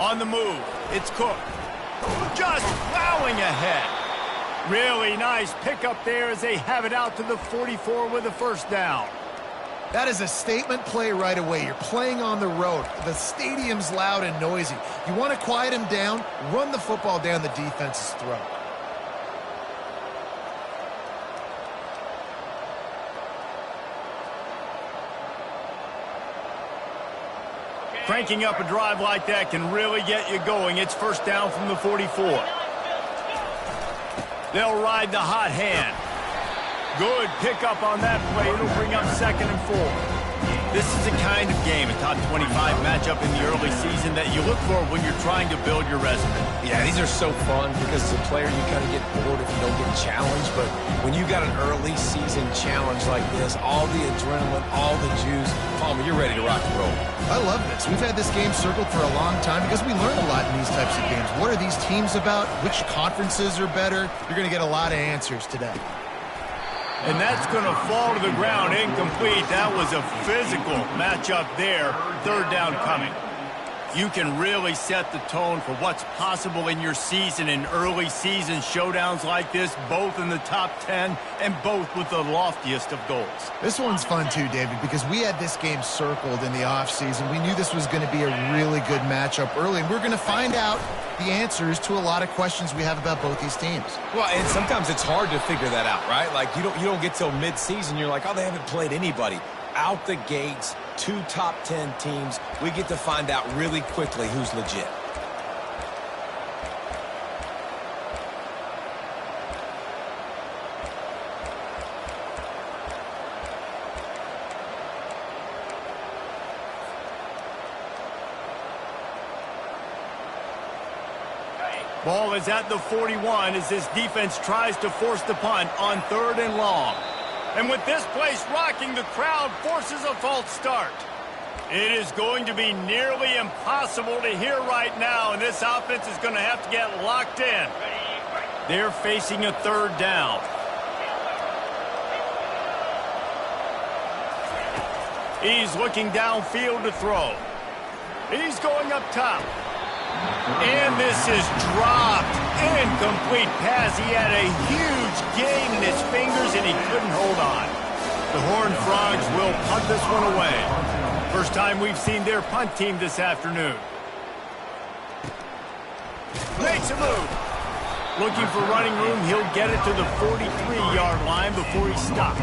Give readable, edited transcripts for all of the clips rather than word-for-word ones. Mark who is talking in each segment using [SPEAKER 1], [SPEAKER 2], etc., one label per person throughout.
[SPEAKER 1] On the move, it's Cook. Just plowing ahead. Really nice pickup there as they have it out to the 44 with a first down.
[SPEAKER 2] That is a statement play right away. You're playing on the road. The stadium's loud and noisy. You want to quiet him down, run the football down the defense's throat.
[SPEAKER 1] Cranking up a drive like that can really get you going. It's first down from the 44. They'll ride the hot hand. Good pickup on that play. It'll bring up 2nd and 4. This is the kind of game, a top 25 matchup in the early season that you look for when you're trying to build your resume.
[SPEAKER 3] Yeah, these are so fun because as a player you kind of get bored if you don't get challenged. But when you got an early season challenge like this, all the adrenaline, all the juice, Palmer, you're ready to rock and roll.
[SPEAKER 2] I love this. We've had this game circled for a long time because we learn a lot in these types of games. What are these teams about? Which conferences are better? You're going to get a lot of answers today.
[SPEAKER 1] And that's going to fall to the ground incomplete. That was a physical matchup there. Third down coming. You can really set the tone for what's possible in your season in early season showdowns like this, both in the top 10 and both with the loftiest of goals.
[SPEAKER 2] This one's fun too, David, because we had this game circled in the offseason. We knew this was going to be a really good matchup early, and we're going to find out the answers to a lot of questions we have about both these teams.
[SPEAKER 3] Well, and sometimes it's hard to figure that out, right? Like you don't get till mid-season, you're like, oh, they haven't played anybody. Out the gates, 2 top 10 teams. We get to find out really quickly who's legit.
[SPEAKER 1] Ball is at the 41 as this defense tries to force the punt on 3rd and long. And with this place rocking, the crowd forces a false start. It is going to be nearly impossible to hear right now, and this offense is going to have to get locked in. They're facing a 3rd down. He's looking downfield to throw. He's going up top. And this is dropped. Incomplete pass. He had a huge gain in his fingers, and he couldn't hold on. The Horned Frogs will punt this one away. First time we've seen their punt team this afternoon. Makes a move. Looking for running room. He'll get it to the 43-yard line before he stops.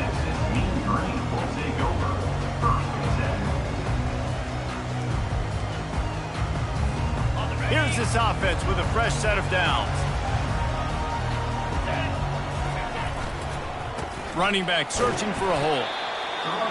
[SPEAKER 1] Here's this offense with a fresh set of downs. Running back searching for a hole.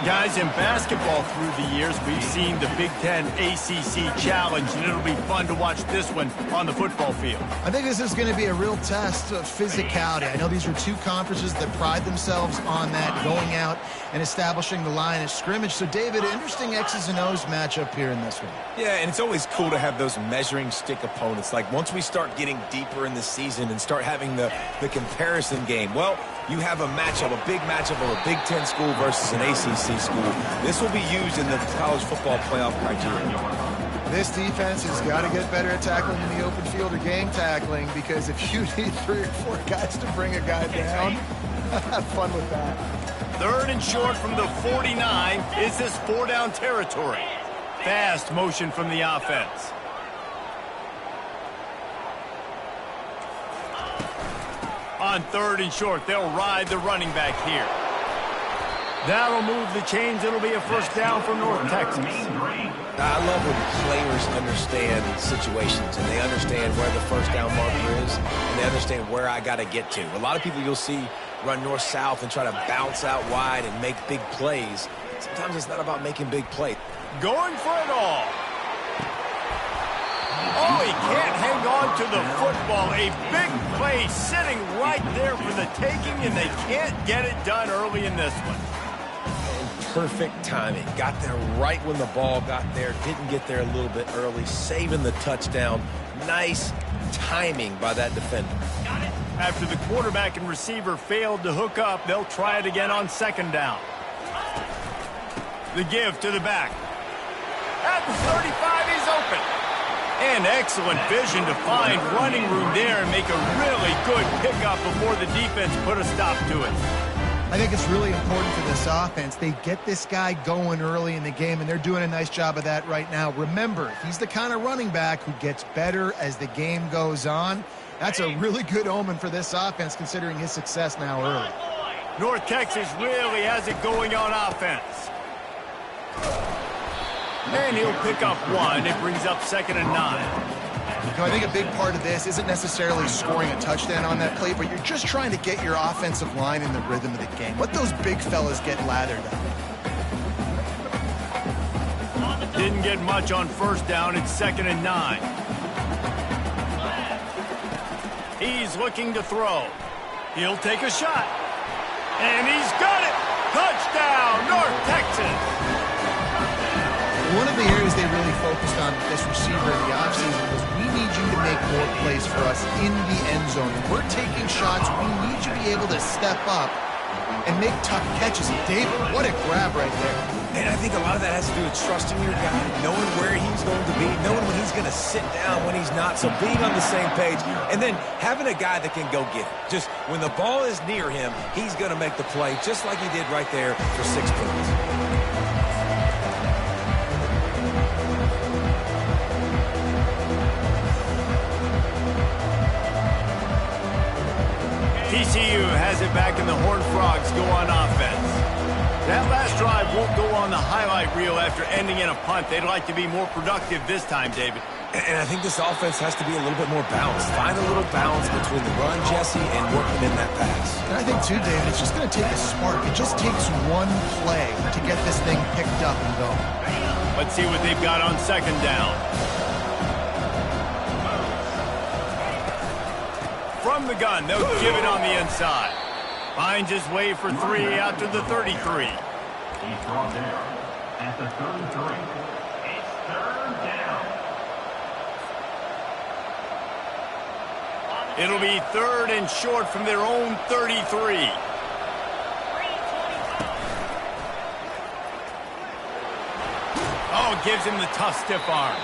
[SPEAKER 1] Guys, in basketball through the years, we've seen the Big Ten ACC Challenge, and it'll be fun to watch this one on the football field.
[SPEAKER 2] I think this is going to be a real test of physicality. I know these are 2 conferences that pride themselves on that, going out and establishing the line of scrimmage. So, David, interesting X's and O's matchup here in this one.
[SPEAKER 3] Yeah, and it's always cool to have those measuring stick opponents. Like, once we start getting deeper in the season and start having the comparison game, well, you have a matchup, a big matchup of a Big Ten school versus an ACC school. This will be used in the college football playoff criteria.
[SPEAKER 2] This defense has got to get better at tackling in the open field or game tackling, because if you need 3 or 4 guys to bring a guy down, have fun with that.
[SPEAKER 1] 3rd and short from the 49. Is this 4-down territory? Fast motion from the offense. On 3rd and short, they'll ride the running back here. That'll move the chains. It'll be a first down from North Texas.
[SPEAKER 3] I love when players understand situations and they understand where the first down marker is and they understand where I got to get to. A lot of people you'll see run north-south and try to bounce out wide and make big plays. Sometimes it's not about making big plays.
[SPEAKER 1] Going for it all. Oh, he can't hang on to the football. A big play sitting right there for the taking, and they can't get it done early in this one.
[SPEAKER 3] Perfect timing. Got there right when the ball got there. Didn't get there a little bit early. Saving the touchdown. Nice timing by that defender.
[SPEAKER 1] After the quarterback and receiver failed to hook up, they'll try it again on 2nd down. The give to the back. At the 35, he's open. And excellent vision to find running room there and make a really good pickup before the defense put a stop to it.
[SPEAKER 2] I think it's really important for this offense. They get this guy going early in the game, and they're doing a nice job of that right now. Remember, he's the kind of running back who gets better as the game goes on. That's a really good omen for this offense, considering his success now early.
[SPEAKER 1] North Texas really has it going on offense. And he'll pick up one. It brings up 2nd and 9.
[SPEAKER 2] You know, I think a big part of this isn't necessarily scoring a touchdown on that play, but you're just trying to get your offensive line in the rhythm of the game. Let those big fellas get lathered up.
[SPEAKER 1] Didn't get much on 1st down. It's 2nd and 9. He's looking to throw. He'll take a shot. And he's got it! Touchdown, North Texas!
[SPEAKER 2] One of the areas they really focused on with this receiver in the offseason was we need you to make more plays for us in the end zone. If we're taking shots, we need you to be able to step up and make tough catches. And David, what a grab right there.
[SPEAKER 3] And I think a lot of that has to do with trusting your guy, knowing where he's going to be, knowing when he's going to sit down, when he's not. So being on the same page, and then having a guy that can go get it. Just when the ball is near him, he's going to make the play just like he did right there for 6 points.
[SPEAKER 1] TCU has it back and the Horned Frogs go on offense. That last drive won't go on the highlight reel after ending in a punt. They'd like to be more productive this time, David.
[SPEAKER 3] And I think this offense has to be a little bit more balanced. Find a little balance between the run, Jesse, and working in that pass.
[SPEAKER 2] And I think, too, David, it's just going to take a spark. It just takes one play to get this thing picked up and going.
[SPEAKER 1] Let's see what they've got on 2nd down. From the gun, they'll give it on the inside. Finds his way for 3 out to the 33.
[SPEAKER 4] He's brought down at the 33. It's 3rd down.
[SPEAKER 1] It'll be 3rd and short from their own 33. Oh, gives him the tough stiff arm.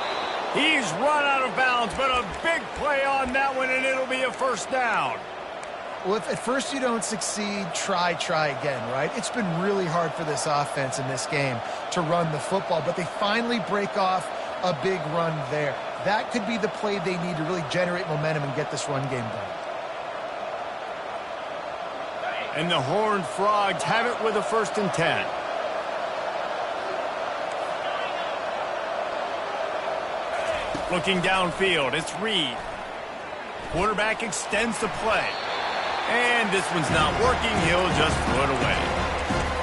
[SPEAKER 1] He's run out of bounds, but a big play on that one, and it'll be a 1st down.
[SPEAKER 2] Well, if at first you don't succeed, try again, right? It's been really hard for this offense in this game to run the football, but they finally break off a big run there. That could be the play they need to really generate momentum and get this run game going.
[SPEAKER 1] And the Horned Frogs have it with a 1st and 10. Looking downfield, it's Reed. Quarterback extends the play. And this one's not working. He'll just throw it away.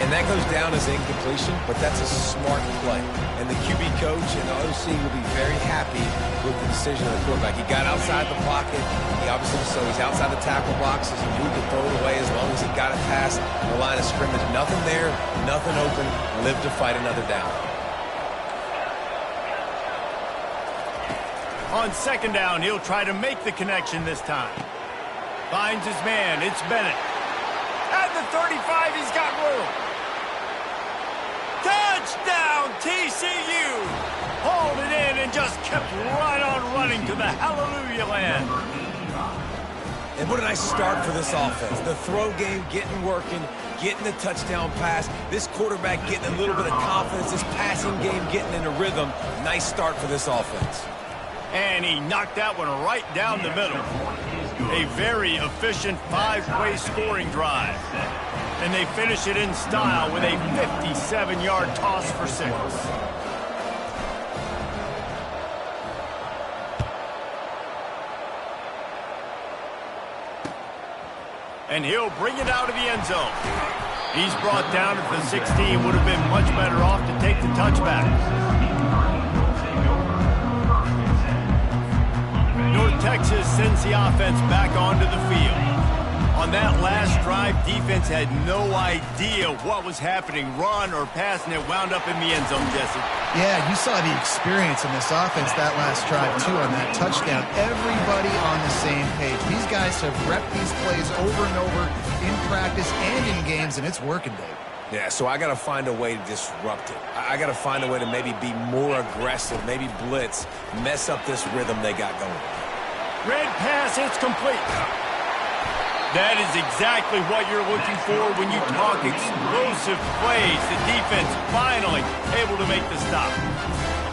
[SPEAKER 3] And that goes down as incompletion, but that's a smart play. And the QB coach and the OC will be very happy with the decision of the quarterback. He got outside the pocket. He obviously, so he's outside the tackle box as he moved to throw it away as long as he got it past the line of scrimmage. Nothing there, nothing open. Live to fight another down.
[SPEAKER 1] On 2nd down, he'll try to make the connection this time. Finds his man. It's Bennett. At the 35, he's got room. Touchdown, TCU! Hauled it in and just kept right on running to the hallelujah land.
[SPEAKER 3] And what a nice start for this offense. The throw game getting working, getting the touchdown pass. This quarterback getting a little bit of confidence. This passing game getting in a rhythm. Nice start for this offense.
[SPEAKER 1] And he knocked that one right down the middle. A very efficient 5-play scoring drive. And they finish it in style with a 57-yard toss for 6. And he'll bring it out of the end zone. He's brought down at the 16. Would have been much better off to take the touchback. North Texas sends the offense back onto the field. On that last drive, defense had no idea what was happening, run or pass, and it wound up in the end zone, Jesse.
[SPEAKER 2] Yeah, you saw the experience in this offense that last drive, too, on that touchdown. Everybody on the same page. These guys have repped these plays over and over in practice and in games, and it's working, Dave.
[SPEAKER 3] Yeah, so I got to find a way to disrupt it. I got to find a way to maybe be more aggressive, maybe blitz, mess up this rhythm they got going.
[SPEAKER 1] Red pass, it's complete. That is exactly what you're looking for when you talk explosive plays. The defense finally able to make the stop.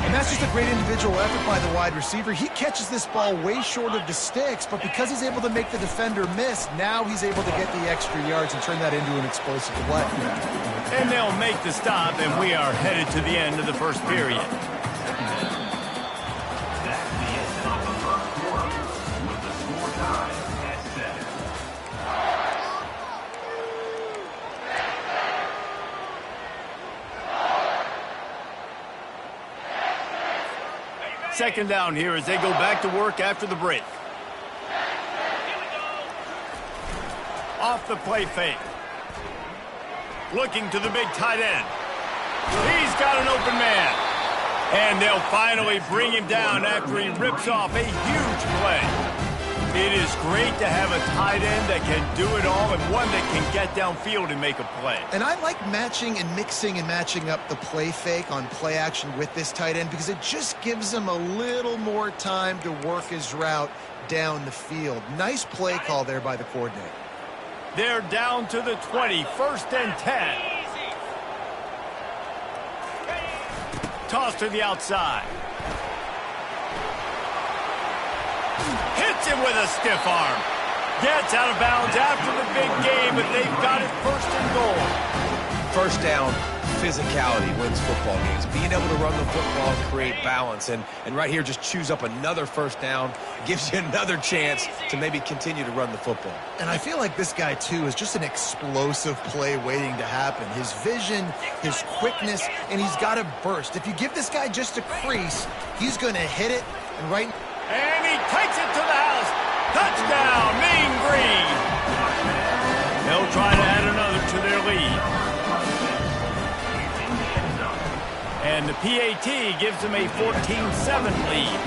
[SPEAKER 2] And that's just a great individual effort by the wide receiver. He catches this ball way short of the sticks, but because he's able to make the defender miss, now he's able to get the extra yards and turn that into an explosive play.
[SPEAKER 1] And they'll make the stop, and we are headed to the end of the first period.
[SPEAKER 4] That's the end of the first quarter, with the score tied at 7.
[SPEAKER 1] Second down here as they go back to work after the break. Off the play fake. Looking to the big tight end. He's got an open man. And they'll finally bring him down after he rips off a huge play. It is great to have a tight end that can do it all and one that can get downfield and make a play.
[SPEAKER 2] And I like matching and mixing and matching up the play fake on play action with this tight end because it just gives him a little more time to work his route down the field. Nice play call there by the coordinator.
[SPEAKER 1] They're down to the 20, first and 10. Toss to the outside. Hits him with a stiff arm. Gets out of bounds after the big game, but they've got it first and goal.
[SPEAKER 3] First down, physicality wins football games. Being able to run the football and create balance. And right here, just choose up another first down. Gives you another chance to maybe continue to run the football.
[SPEAKER 2] And I feel like this guy, too, is just an explosive play waiting to happen. His vision, his quickness, and he's got a burst. If you give this guy just a crease, he's going to hit it and right...
[SPEAKER 1] And he takes it to the house. Touchdown, Mean Green. They'll try to add another to their lead. And the PAT gives them a 14-7 lead.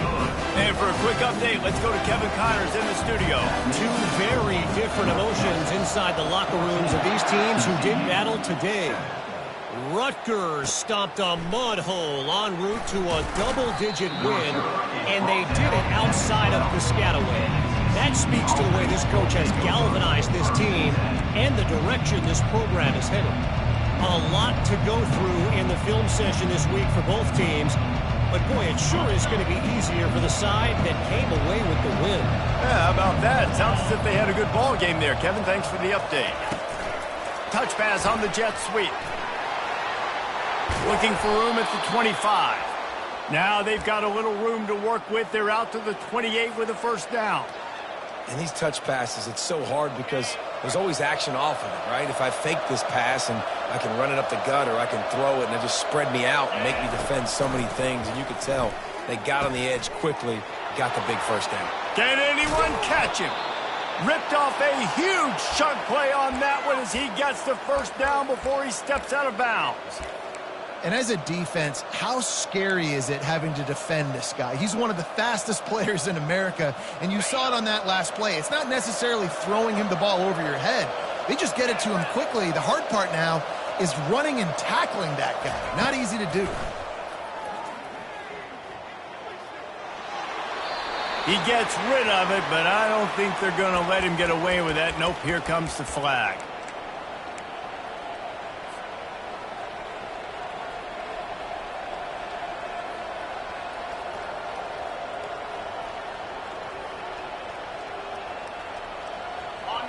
[SPEAKER 1] And for a quick update, let's go to Kevin Connors in the studio.
[SPEAKER 5] Two very different emotions inside the locker rooms of these teams who did battle today. Rutgers stomped a mud hole en route to a double-digit win, and they did it outside of Piscataway. That speaks to the way this coach has galvanized this team and the direction this program is headed. A lot to go through in the film session this week for both teams, but boy, it sure is going to be easier for the side that came away with the win.
[SPEAKER 1] Yeah, how about that? Sounds as if they had a good ball game there. Kevin, thanks for the update. Touch pass on the jet sweep. Looking for room at the 25. Now they've got a little room to work with. They're out to the 28 with a first down.
[SPEAKER 3] And these touch passes, it's so hard because there's always action off of it, right? If I fake this pass and I can run it up the gut or I can throw it and it just spread me out and make me defend so many things. And you could tell they got on the edge quickly, got the big first down.
[SPEAKER 1] Can anyone catch him? Ripped off a huge chunk play on that one as he gets the first down before he steps out of bounds.
[SPEAKER 2] And as a defense, how scary is it having to defend this guy? He's one of the fastest players in America, and you saw it on that last play. It's not necessarily throwing him the ball over your head. They just get it to him quickly. The hard part now is running and tackling that guy. Not easy to do.
[SPEAKER 1] He gets rid of it, but I don't think they're going to let him get away with that. Nope, here comes the flag.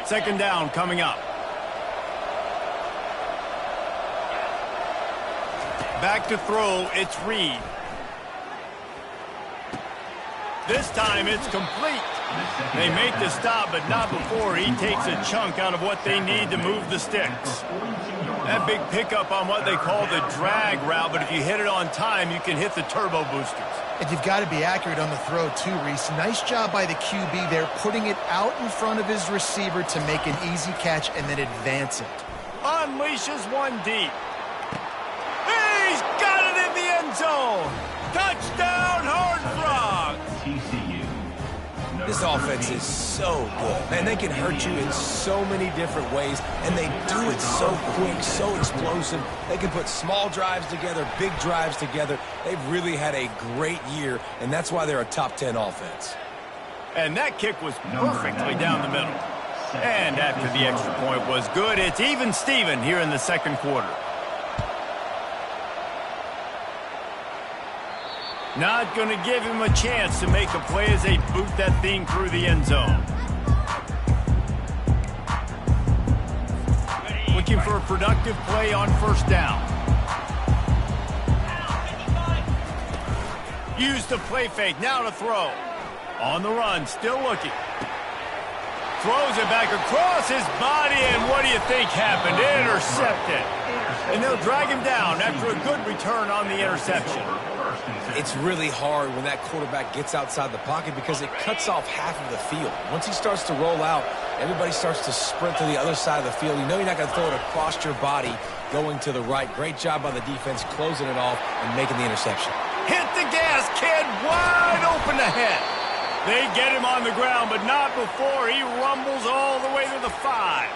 [SPEAKER 1] Second down coming up. Back to throw, it's Reed. This time it's complete. They make the stop, but not before he takes a chunk out of what they need to move the sticks. That big pickup on what they call the drag route, but if you hit it on time, you can hit the turbo boosters.
[SPEAKER 2] And you've got to be accurate on the throw too, Reese. Nice job by the QB there, putting it out in front of his receiver to make an easy catch and then advance it.
[SPEAKER 1] Unleashes one deep. He's got it in the end zone. Touchdown, Horned Frogs.
[SPEAKER 4] TCU.
[SPEAKER 2] This
[SPEAKER 3] This offense is so good. Man, they can hurt you in so many different ways, and they do it so quick, so explosive. They can put small drives together, big drives together. They've really had a great year, and that's why they're a top 10 offense.
[SPEAKER 1] And that kick was perfectly down the middle. And after the extra point was good, it's even Steven here in the second quarter. Not going to give him a chance to make a play as they boot that thing through the end zone. Looking for a productive play on first down. Use the play fake, now to throw. On the run, still looking. Throws it back across his body, and what do you think happened? Intercepted. And they'll drag him down after a good return on the interception.
[SPEAKER 3] It's really hard when that quarterback gets outside the pocket because it cuts off half of the field. Once he starts to roll out, everybody starts to sprint to the other side of the field. You know you're not going to throw it across your body going to the right. Great job by the defense closing it off and making the interception.
[SPEAKER 1] Hit the gas, kid. Wide open ahead. They get him on the ground, but not before he rumbles all the way to the 5.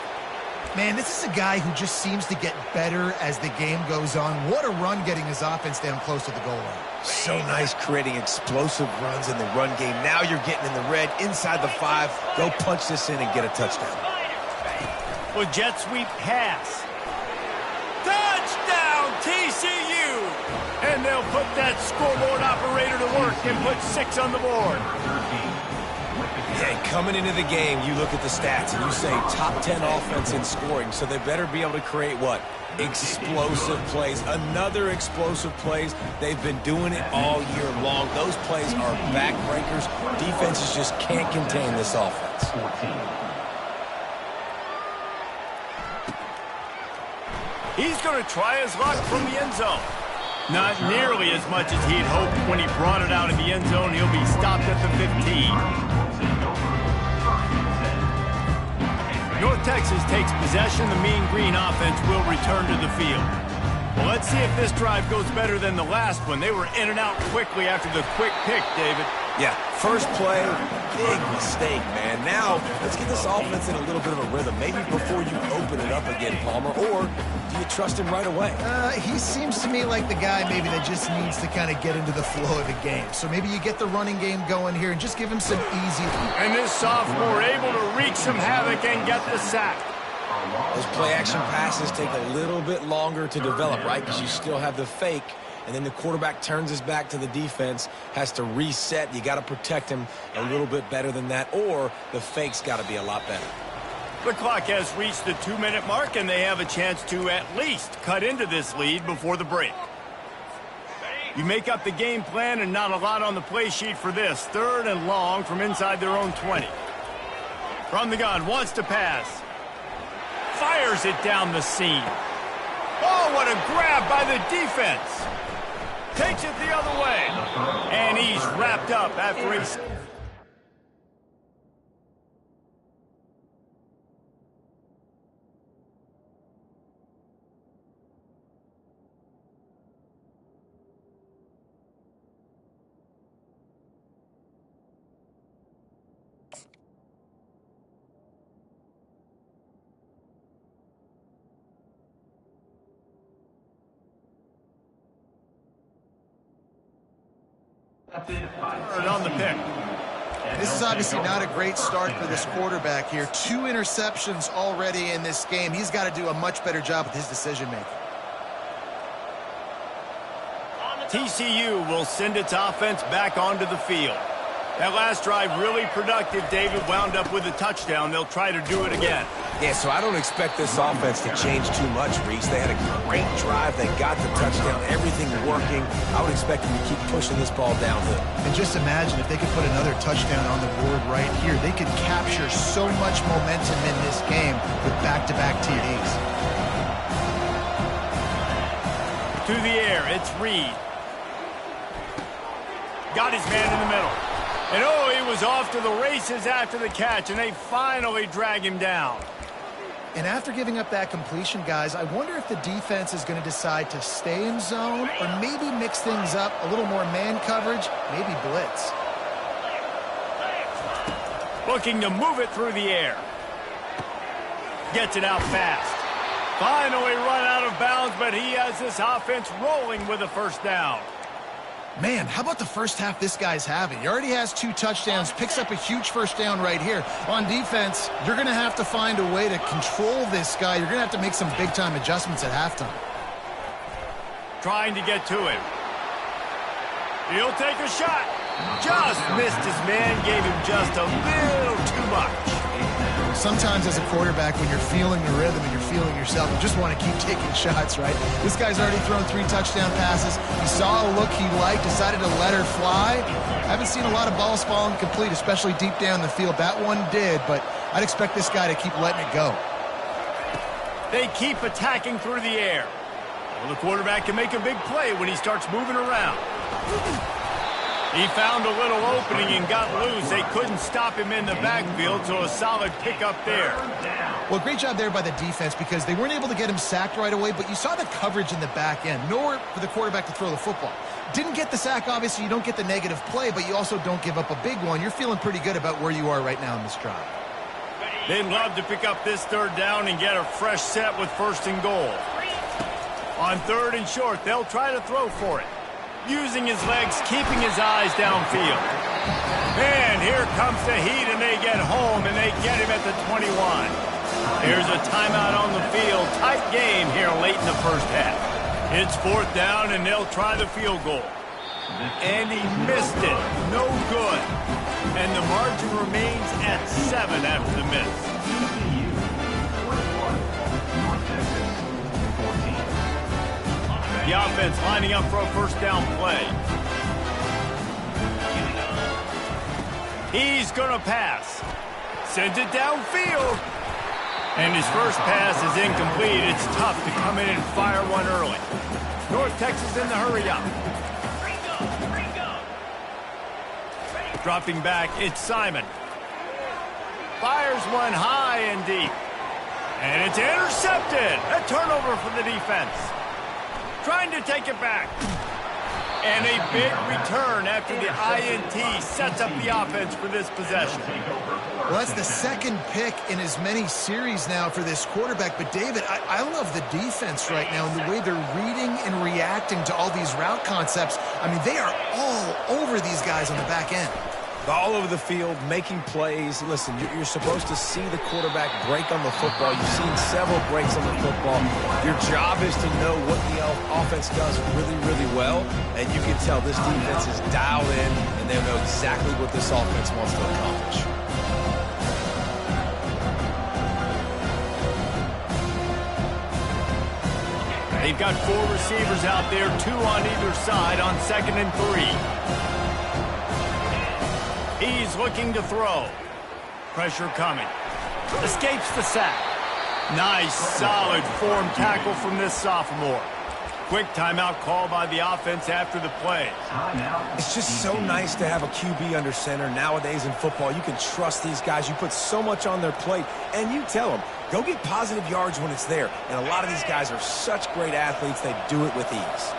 [SPEAKER 2] Man, this is a guy who just seems to get better as the game goes on. What a run getting his offense down close to the goal line.
[SPEAKER 3] So nice creating explosive runs in the run game. Now you're getting in the red inside the 5. Go punch this in and get a touchdown.
[SPEAKER 1] Well, jet sweep pass. Touchdown, TCU! And they'll put that scoreboard operator to work and put 6 on the board.
[SPEAKER 3] Yeah, coming into the game, you look at the stats and you say top 10 offense in scoring, so they better be able to create what? Explosive plays. Another explosive plays. They've been doing it all year long. Those plays are backbreakers. Defenses just can't contain this offense.
[SPEAKER 1] He's going to try his luck from the end zone. Not nearly as much as he'd hoped when he brought it out of the end zone. He'll be stopped at the 15. North Texas takes possession. The Mean Green offense will return to the field. Well, let's see if this drive goes better than the last one. They were in and out quickly after the quick pick, David.
[SPEAKER 3] Yeah, first play, big mistake, man. Now, let's get this offense in a little bit of a rhythm. Maybe before you open it up again, Palmer, or do you trust him right away?
[SPEAKER 2] He seems to me like the guy maybe that just needs to kind of get into the flow of the game. So maybe you get the running game going here and just give him some easy.
[SPEAKER 1] And this sophomore able to wreak some havoc and get the sack.
[SPEAKER 3] Those play-action passes take a little bit longer to develop, right? Because you still have the fake, and then the quarterback turns his back to the defense, has to reset. You got to protect him a little bit better than that, or the fake's got to be a lot better.
[SPEAKER 1] The clock has reached the 2-minute mark, and they have a chance to at least cut into this lead before the break. You make up the game plan, and not a lot on the play sheet for this. 3rd and long from inside their own 20. From the gun, wants to pass. Fires it down the seam. Oh, what a grab by the defense. Takes it the other way. And he's wrapped up after he... on the pick.
[SPEAKER 2] This is obviously not a great start for this quarterback here. 2 interceptions already in this game. He's got to do a much better job with his decision-making.
[SPEAKER 1] TCU will send its offense back onto the field. That last drive really productive. David wound up with a touchdown. They'll try to do it again.
[SPEAKER 3] Yeah, so I don't expect this offense to change too much, Reese. They had a great drive. They got the touchdown. Everything working. I would expect them to keep pushing this ball downhill.
[SPEAKER 2] And just imagine if they could put another touchdown on the board right here. They could capture so much momentum in this game with back-to-back TDs.
[SPEAKER 1] To the air, it's Reed. Got his man in the middle. And oh, he was off to the races after the catch, and they finally drag him down.
[SPEAKER 2] And after giving up that completion, guys, I wonder if the defense is going to decide to stay in zone or maybe mix things up, a little more man coverage, maybe blitz.
[SPEAKER 1] Looking to move it through the air. Gets it out fast. Finally run out of bounds, but he has this offense rolling with a first down.
[SPEAKER 2] Man, how about the first half this guy's having? He already has 2 touchdowns, picks up a huge first down right here. On defense, you're going to have to find a way to control this guy. You're going to have to make some big-time adjustments at halftime.
[SPEAKER 1] Trying to get to him. He'll take a shot. Just missed his man, gave him just a little too much.
[SPEAKER 2] Sometimes as a quarterback, when you're feeling the rhythm and you're feeling yourself, you just want to keep taking shots, right? This guy's already thrown 3 touchdown passes. He saw a look he liked, decided to let her fly. Haven't seen a lot of balls falling complete, especially deep down the field. That one did, but I'd expect this guy to keep letting it go.
[SPEAKER 1] They keep attacking through the air. Well, the quarterback can make a big play when he starts moving around. He found a little opening and got loose. They couldn't stop him in the backfield, so a solid pickup there.
[SPEAKER 2] Well, great job there by the defense because they weren't able to get him sacked right away, but you saw the coverage in the back end. Nowhere for the quarterback to throw the football. Didn't get the sack, obviously. You don't get the negative play, but you also don't give up a big one. You're feeling pretty good about where you are right now in this drive.
[SPEAKER 1] They'd love to pick up this third down and get a fresh set with 1st and goal. On 3rd and short, they'll try to throw for it. Using his legs, keeping his eyes downfield. And here comes the heat, and they get home, and they get him at the 21. Here's a timeout on the field. Tight game here late in the first half. It's 4th down, and they'll try the field goal. And he missed it. No good. And the margin remains at 7 after the miss. The offense lining up for a first down play. He's going to pass. Sends it downfield. And his first pass is incomplete. It's tough to come in and fire one early. North Texas in the hurry up. Dropping back, it's Simon. Fires one high and deep. And it's intercepted. A turnover for the defense. Trying to take it back. And a big return after the INT sets up the offense for this possession.
[SPEAKER 2] Well, that's the 2nd pick in as many series now for this quarterback. But, David, I love the defense right now and the way they're reading and reacting to all these route concepts. I mean, they are all over these guys on the back end.
[SPEAKER 3] All over the field, making plays. Listen, you're supposed to see the quarterback break on the football. You've seen several breaks on the football. Your job is to know what the offense does really, really well. And you can tell this defense is dialed in, and they know exactly what this offense wants to accomplish.
[SPEAKER 1] They've got 4 receivers out there, 2 on either side on 2nd and 3. He's looking to throw. Pressure coming. Escapes the sack. Nice, solid form tackle from this sophomore. Quick timeout call by the offense after the play.
[SPEAKER 3] It's just so nice to have a QB under center nowadays in football. You can trust these guys. You put so much on their plate, and you tell them, go get positive yards when it's there. And a lot of these guys are such great athletes, they do it with ease.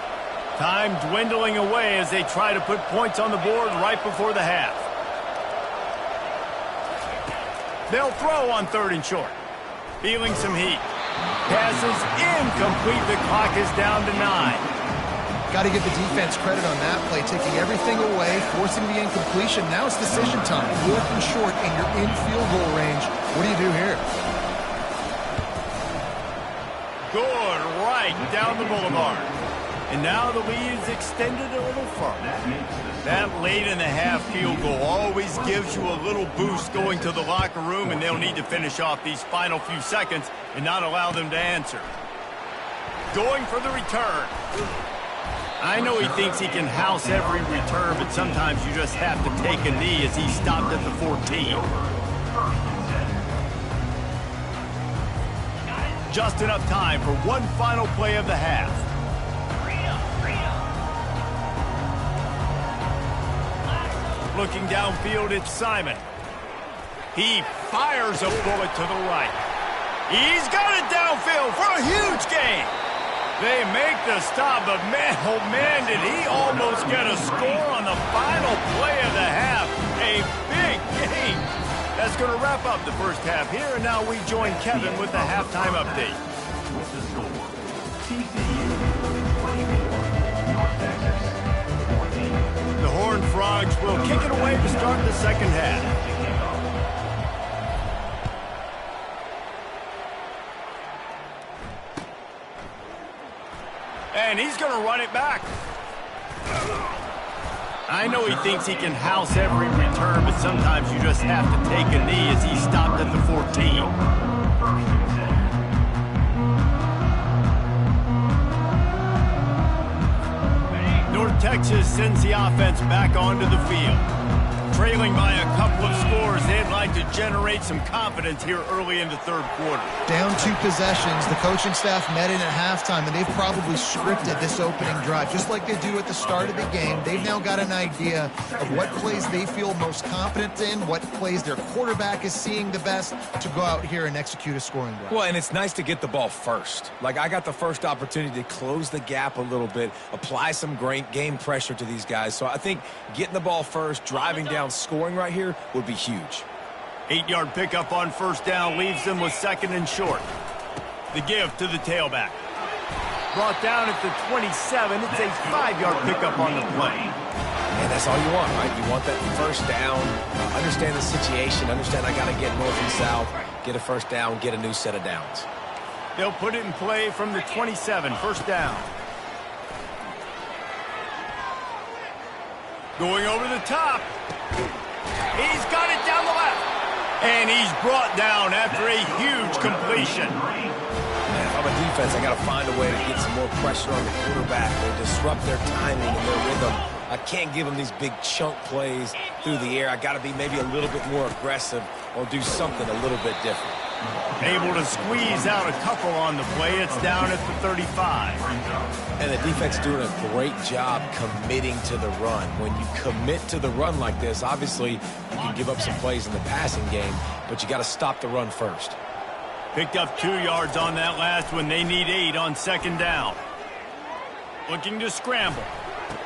[SPEAKER 1] Time dwindling away as they try to put points on the board right before the half. They'll throw on 3rd and short. Feeling some heat. Passes incomplete. The clock is down to 9.
[SPEAKER 2] Got to give the defense credit on that play, taking everything away, forcing the incompletion. Now it's decision time. 4th and short, and you're in field goal range. What do you do here?
[SPEAKER 1] Good, right down the boulevard. And now the lead is extended a little further. That late in the half field goal always gives you a little boost going to the locker room, and they'll need to finish off these final few seconds and not allow them to answer. Going for the return. I know he thinks he can house every return, but sometimes you just have to take a knee as he stopped at the 14. Just enough time for one final play of the half. Looking downfield, it's Simon. He fires a bullet to the right. He's got it downfield for a huge gain. They make the stop, but man, oh man, did he almost get a score on the final play of the half. A big gain. is going to wrap up the first half here, and now we join Kevin with the halftime update.
[SPEAKER 4] With the score, TCU 24, North Texas 14.
[SPEAKER 1] The Horned Frogs will kick it away to start the second half. And he's going to run it back. I know he thinks he can house every return, but sometimes you just have to take a knee as he stopped at the 14. North Texas sends the offense back onto the field. Trailing by a couple of scores, they'd like to generate some confidence here early in the third quarter.
[SPEAKER 2] Down 2 possessions, the coaching staff met in at halftime, and they've probably scripted this opening drive. Just like they do at the start of the game, they've now got an idea of what plays they feel most confident in, what plays their quarterback is seeing the best to go out here and execute a scoring drive.
[SPEAKER 3] Well, and it's nice to get the ball first. Like, I got the first opportunity to close the gap a little bit, apply some great game pressure to these guys. So I think getting the ball first, driving down, scoring right here would be huge.
[SPEAKER 1] 8-yard pickup on first down leaves them with second and short. The give to the tailback. Brought down at the 27. It's a 5-yard pickup on the play.
[SPEAKER 3] And that's all you want, right? You want that first down, understand the situation, understand I got to get north and south, get a first down, get a new set of downs.
[SPEAKER 1] They'll put it in play from the 27, first down. Going over the top. He's got it down the left. And he's brought down after a huge completion.
[SPEAKER 3] Man, if I'm a defense, I got to find a way to get some more pressure on the quarterback or disrupt their timing and their rhythm. I can't give them these big chunk plays through the air. I got to be maybe a little bit more aggressive or do something a little bit different.
[SPEAKER 1] Able to squeeze out a couple on the play. It's down at the 35.
[SPEAKER 3] And the defense doing a great job committing to the run. When you commit to the run like this, obviously you can give up some plays in the passing game, but you got to stop the run first.
[SPEAKER 1] Picked up 2 yards on that last one. They need 8 on second down. Looking to scramble.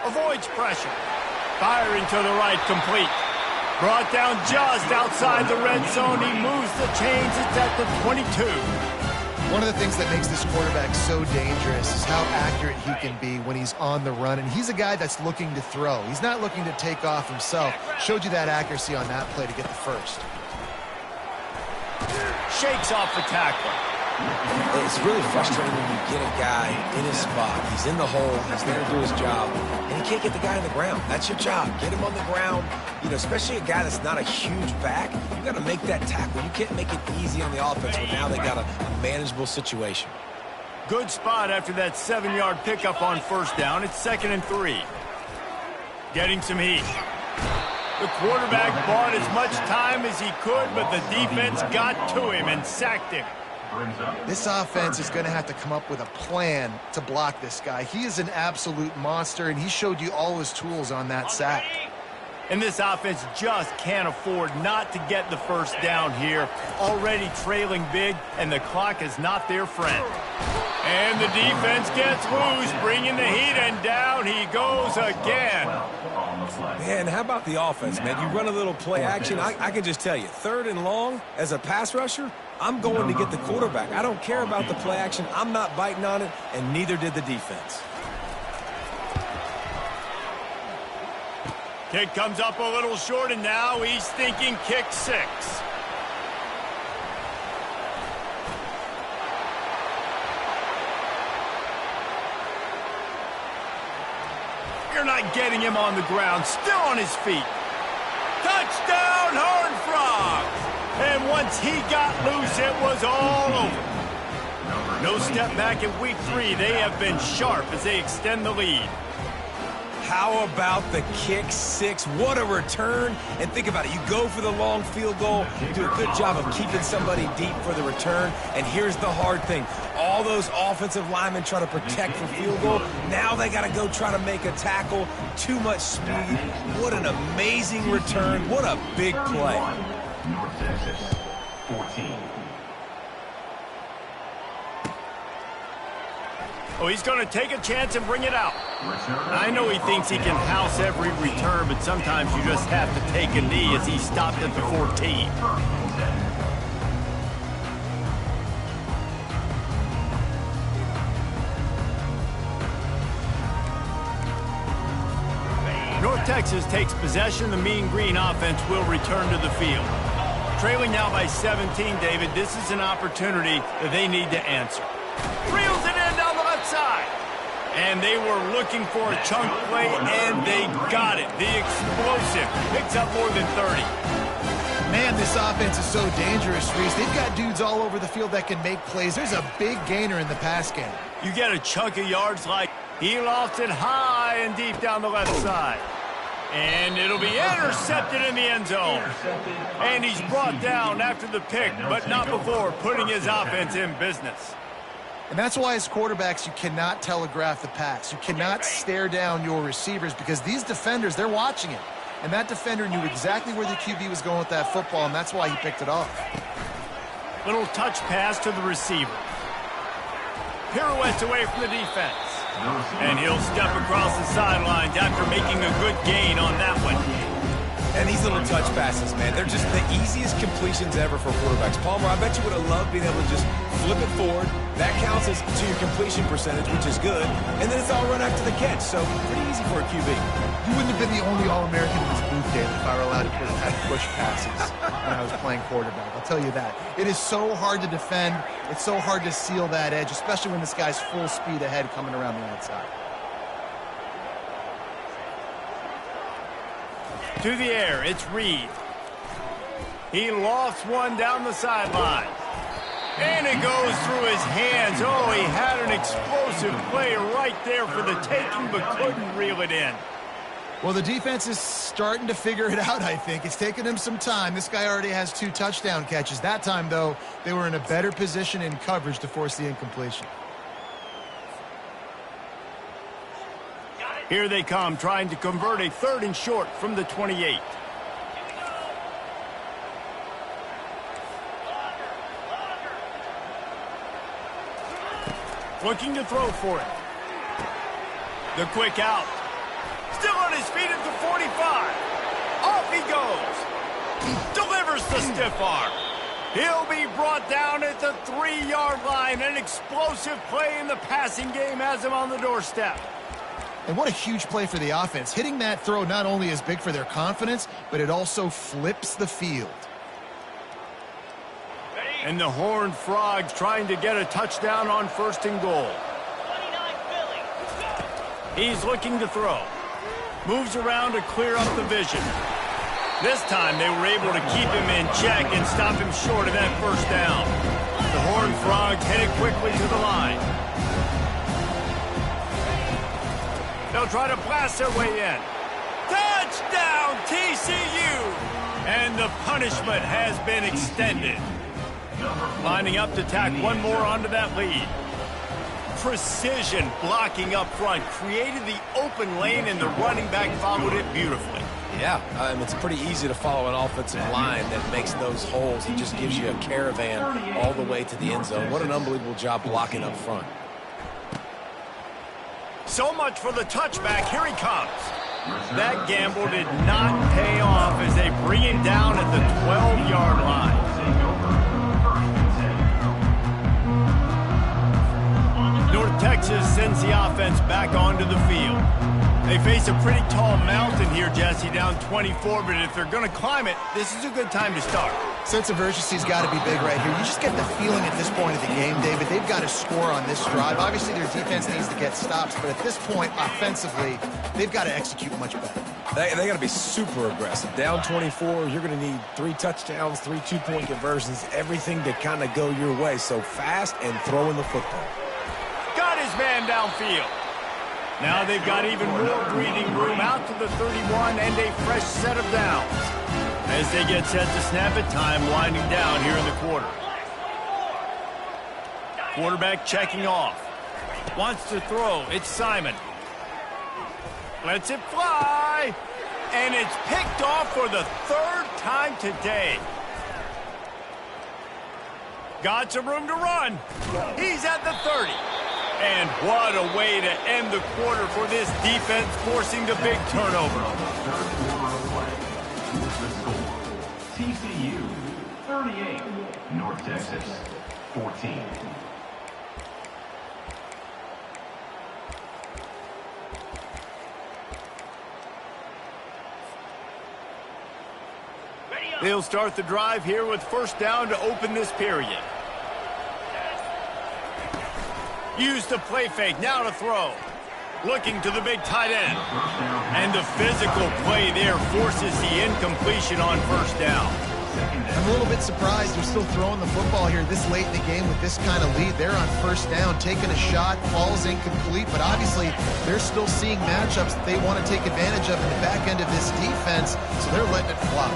[SPEAKER 1] Avoids pressure. Firing to the right, complete. Brought down just outside the red zone. He moves the chains. It's at the 22.
[SPEAKER 2] One of the things that makes this quarterback so dangerous is how accurate he can be when he's on the run. And he's a guy that's looking to throw. He's not looking to take off himself. Showed you that accuracy on that play to get the first.
[SPEAKER 1] Shakes off the tackle.
[SPEAKER 3] It's really frustrating when you get a guy in his spot. He's in the hole. He's there to do his job. And you can't get the guy on the ground. That's your job. Get him on the ground. You know, especially a guy that's not a huge back. You got to make that tackle. You can't make it easy on the offense, but now they got a manageable situation.
[SPEAKER 1] Good spot after that 7-yard pickup on first down. It's 2nd and 3. Getting some heat. The quarterback bought as much time as he could, but the defense got to him and sacked him.
[SPEAKER 2] This offense is going to have to come up with a plan to block this guy. He is an absolute monster, and he showed you all his tools on that sack.
[SPEAKER 1] And this offense just can't afford not to get the first down here. Already trailing big, and the clock is not their friend. And the defense gets loose, bringing the heat, and down he goes again.
[SPEAKER 3] Man, how about the offense, man? You run a little play action. I can just tell you, 3rd and long, as a pass rusher, I'm going to get the quarterback. I don't care about the play action. I'm not biting on it, and neither did the defense.
[SPEAKER 1] Kick comes up a little short, and now he's thinking kick 6. You're not getting him on the ground. Still on his feet. Touchdown, Horned Frogs! And once he got loose, it was all over. No step back in week 3. They have been sharp as they extend the lead.
[SPEAKER 3] How about the kick 6? What a return. And think about it. You go for the long field goal. You do a good job of keeping somebody deep for the return. And here's the hard thing. All those offensive linemen try to protect for field goal. Now they got to go try to make a tackle. Too much speed. What an amazing return. What a big play.
[SPEAKER 4] North Texas 14.
[SPEAKER 1] Oh, he's going to take a chance and bring it out. I know he thinks he can house every return, but sometimes you just have to take a knee as he stopped at the 14. North Texas takes possession. The Mean Green offense will return to the field. Trailing now by 17, David. This is an opportunity that they need to answer. Reels it in down the left side. And they were looking for a chunk play, and they got it. The explosive picks up more than 30.
[SPEAKER 2] Man, this offense is so dangerous, Reese. They've got dudes all over the field that can make plays. There's a big gainer in the pass game.
[SPEAKER 1] You get a chunk of yards like he lost it high and deep down the left side. And it'll be intercepted in the end zone. And he's brought down after the pick, but not before putting his offense in business.
[SPEAKER 2] And that's why as quarterbacks, you cannot telegraph the pass. You cannot stare down your receivers because these defenders, they're watching it. And that defender knew exactly where the QB was going with that football, and that's why he picked it off.
[SPEAKER 1] Little touch pass to the receiver. Pirouettes away from the defense. And he'll step across the sidelines after making a good gain on that one.
[SPEAKER 3] And these little touch passes, man, they're just the easiest completions ever for quarterbacks. Palmer, I bet you would have loved being able to just flip it forward. That counts as to your completion percentage, which is good. And then it's all run after the catch, so pretty easy for a QB.
[SPEAKER 2] You wouldn't have been the only All-American in this booth, David, if I were allowed to have push passes when I was playing quarterback. I'll tell you that. It is so hard to defend. It's so hard to seal that edge, especially when this guy's full speed ahead coming around the outside.
[SPEAKER 1] To the air, it's Reed. He lofts one down the sideline. And it goes through his hands. Oh, he had an explosive play right there for the taking, but couldn't reel it in.
[SPEAKER 2] Well, the defense is starting to figure it out, I think. It's taken him some time. This guy already has 2 touchdown catches. That time, though, they were in a better position in coverage to force the incompletion.
[SPEAKER 1] Here they come, trying to convert a 3rd and short from the 28. Looking to throw for it. The quick out. Still on his feet at the 45. Off he goes. Delivers the stiff arm. He'll be brought down at the 3-yard line. An explosive play in the passing game has him on the doorstep.
[SPEAKER 2] And what a huge play for the offense. Hitting that throw not only is big for their confidence, but it also flips the field.
[SPEAKER 1] And the Horned Frogs trying to get a touchdown on 1st and goal. He's looking to throw. Moves around to clear up the vision. This time they were able to keep him in check and stop him short of that 1st down. The Horned Frogs headed quickly to the line. They'll try to blast their way in. Touchdown, TCU! And the punishment has been extended. Lining up to tack one more onto that lead. Precision blocking up front. Created the open lane, and the running back followed it beautifully.
[SPEAKER 3] Yeah, it's pretty easy to follow an offensive line that makes those holes. It just gives you a caravan all the way to the end zone. What an unbelievable job blocking up front.
[SPEAKER 1] So much for the touchback. Here he comes. That gamble did not pay off as they bring him down at the 12-yard line. North Texas sends the offense back onto the field. They face a pretty tall mountain here, Jesse, down 24, but if they're going to climb it, this is a good time to start.
[SPEAKER 2] Sense of urgency's got to be big right here. You just get the feeling at this point of the game, David, they've got to score on this drive. Obviously, their defense needs to get stops, but at this point, offensively, they've got to execute much better.
[SPEAKER 3] They got to be super aggressive. Down 24, you're going to need 3 touchdowns, 3 2-point conversions, everything to kind of go your way. So fast and throwing the football.
[SPEAKER 1] Got his man downfield. Now they've got even more breathing room out to the 31 and a fresh set of downs. As they get set to snap it, time winding down here in the quarter. Quarterback checking off. Wants to throw. It's Simon. Lets it fly. And it's picked off for the 3rd time today. Got some room to run. He's at the 30. And what a way to end the quarter for this defense, forcing the big turnover.
[SPEAKER 4] Third quarter of play. Here's the score. TCU 38, North Texas 14.
[SPEAKER 1] They'll start the drive here with first down to open this period. Use the play fake, now to throw. Looking to the big tight end. And the physical play there forces the incompletion on first down.
[SPEAKER 2] I'm a little bit surprised they're still throwing the football here this late in the game with this kind of lead. They're on first down, taking a shot, falls incomplete, but obviously they're still seeing matchups that they want to take advantage of in the back end of this defense, so they're letting it fly.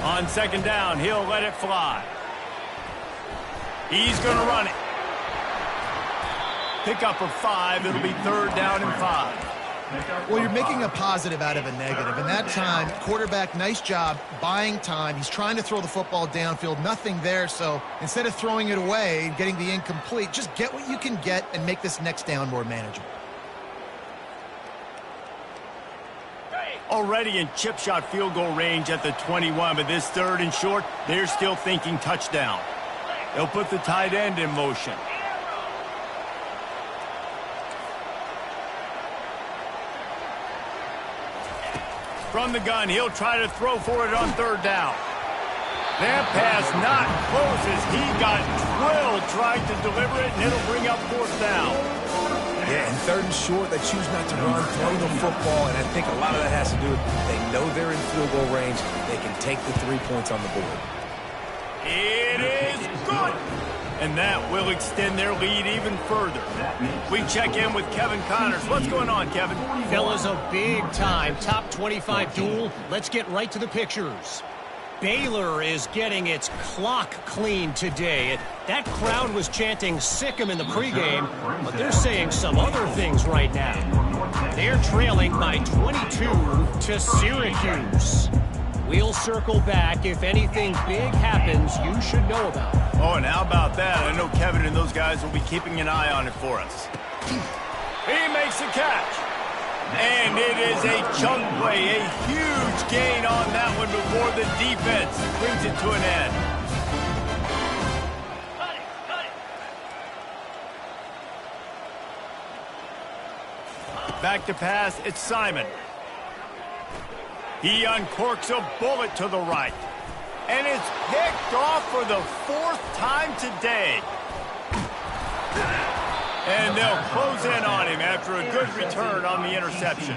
[SPEAKER 1] On second down, he'll let it fly. He's going to run it. Pick up of 5. It'll be third down and 5.
[SPEAKER 2] Well, you're making a positive out of a negative. And that time, quarterback, nice job buying time. He's trying to throw the football downfield. Nothing there. So instead of throwing it away and getting the incomplete, just get what you can get and make this next down more manageable.
[SPEAKER 1] Already in chip shot field goal range at the 21, but this third and short, they're still thinking touchdown. They'll put the tight end in motion. From the gun, he'll try to throw for it on third down. That pass not close as he got drilled trying to deliver it, and it'll bring up fourth down.
[SPEAKER 3] Yeah, and third and short, they choose not to run, throw the football, and I think a lot of that has to do with they know they're in field goal range. They can take the 3 points on the board.
[SPEAKER 1] It is good. And that will extend their lead even further. We check in with Kevin Connors. What's going on, Kevin?
[SPEAKER 5] Fellas, a big-time top 25 duel. Let's get right to the pictures. Baylor is getting its clock cleaned today. That crowd was chanting "sick 'em" in the pregame, but they're saying some other things right now. They're trailing by 22 to Syracuse. We'll circle back if anything big happens you should know about.
[SPEAKER 1] Oh, and how about that? I know Kevin and those guys will be keeping an eye on it for us. He makes the catch. And it is a chunk play, a huge gain on that one before the defense brings it to an end. Back to pass, it's Simon. He uncorks a bullet to the right. And it's picked off for the 4th time today. And they'll close in on him after a good return on the interception.